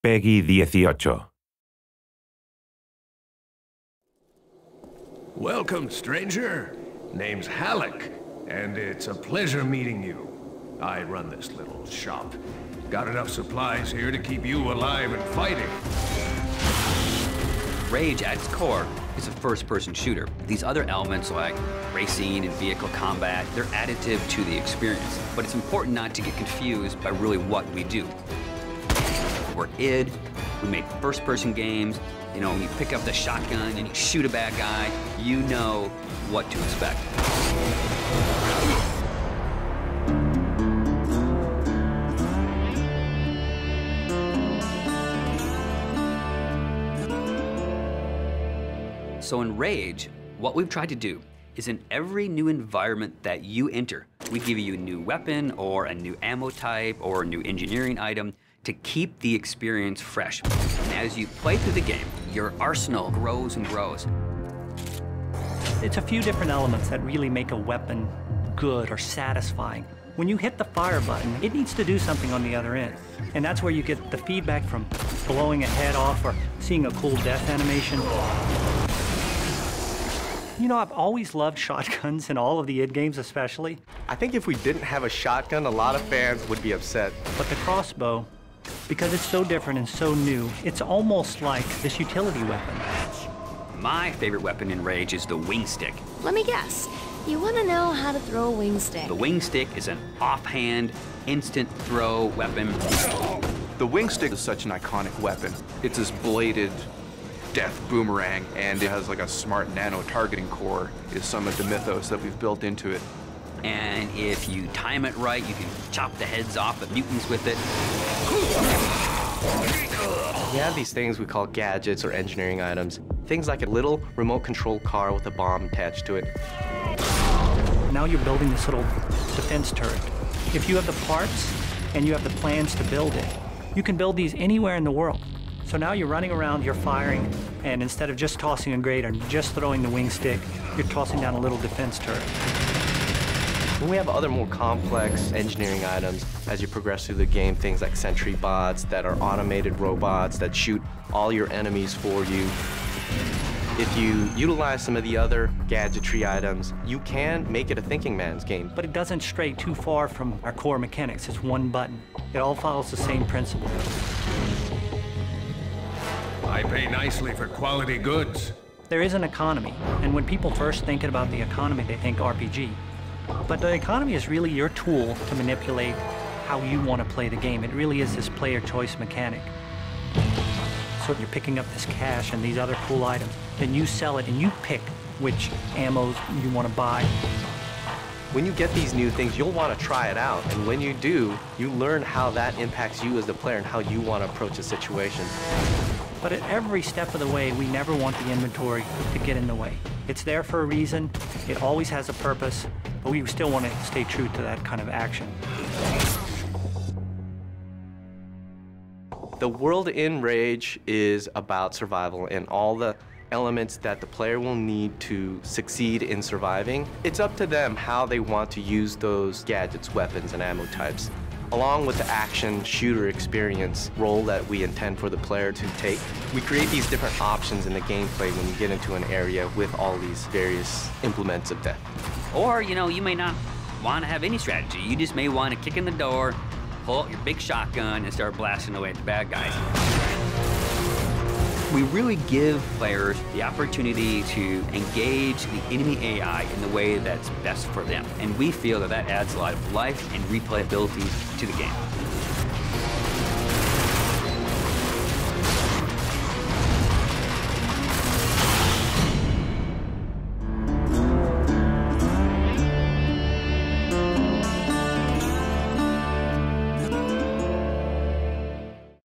Peggy 18. Welcome, stranger. Name's Halleck, and it's a pleasure meeting you. I run this little shop. Got enough supplies here to keep you alive and fighting. Rage, at its core, is a first-person shooter. These other elements like racing and vehicle combat, they're additive to the experience. But it's important not to get confused by really what we do. We're id, we make first-person games. You know, when you pick up the shotgun and you shoot a bad guy, you know what to expect. So in Rage, what we've tried to do is in every new environment that you enter, we give you a new weapon or a new ammo type or a new engineering item to keep the experience fresh. And as you play through the game, your arsenal grows and grows. It's a few different elements that really make a weapon good or satisfying. When you hit the fire button, it needs to do something on the other end. And that's where you get the feedback from blowing a head off or seeing a cool death animation. You know, I've always loved shotguns in all of the id games especially. I think if we didn't have a shotgun, a lot of fans would be upset. But the crossbow, because it's so different and so new, it's almost like this utility weapon. My favorite weapon in Rage is the wing stick. Let me guess. You want to know how to throw a wing stick. The wing stick is an offhand, instant throw weapon. The wing stick is such an iconic weapon. It's this bladed death boomerang, and it has like a smart nano targeting core is some of the mythos that we've built into it. And if you time it right, you can chop the heads off of mutants with it. We have these things we call gadgets or engineering items. Things like a little remote control car with a bomb attached to it. Now you're building this little defense turret. If you have the parts and you have the plans to build it, you can build these anywhere in the world. So now you're running around, you're firing, and instead of just tossing a grate or just throwing the wing stick, you're tossing down a little defense turret. When we have other more complex engineering items, as you progress through the game, things like sentry bots that are automated robots that shoot all your enemies for you. If you utilize some of the other gadgetry items, you can make it a thinking man's game. But it doesn't stray too far from our core mechanics. It's one button. It all follows the same principle. I pay nicely for quality goods. There is an economy, and when people first think about the economy, they think RPG. But the economy is really your tool to manipulate how you want to play the game. It really is this player choice mechanic. So you're picking up this cash and these other cool items, then you sell it and you pick which ammos you want to buy. When you get these new things, you'll want to try it out. And when you do, you learn how that impacts you as the player and how you want to approach a situation. But at every step of the way, we never want the inventory to get in the way. It's there for a reason, it always has a purpose, but we still want to stay true to that kind of action. The world in Rage is about survival and all the elements that the player will need to succeed in surviving. It's up to them how they want to use those gadgets, weapons, and ammo types. Along with the action shooter experience role that we intend for the player to take, we create these different options in the gameplay when you get into an area with all these various implements of death. Or, you know, you may not want to have any strategy. You just may want to kick in the door, pull out your big shotgun, and start blasting away at the bad guys. We really give players the opportunity to engage the enemy AI in the way that's best for them. And we feel that that adds a lot of life and replayability to the game.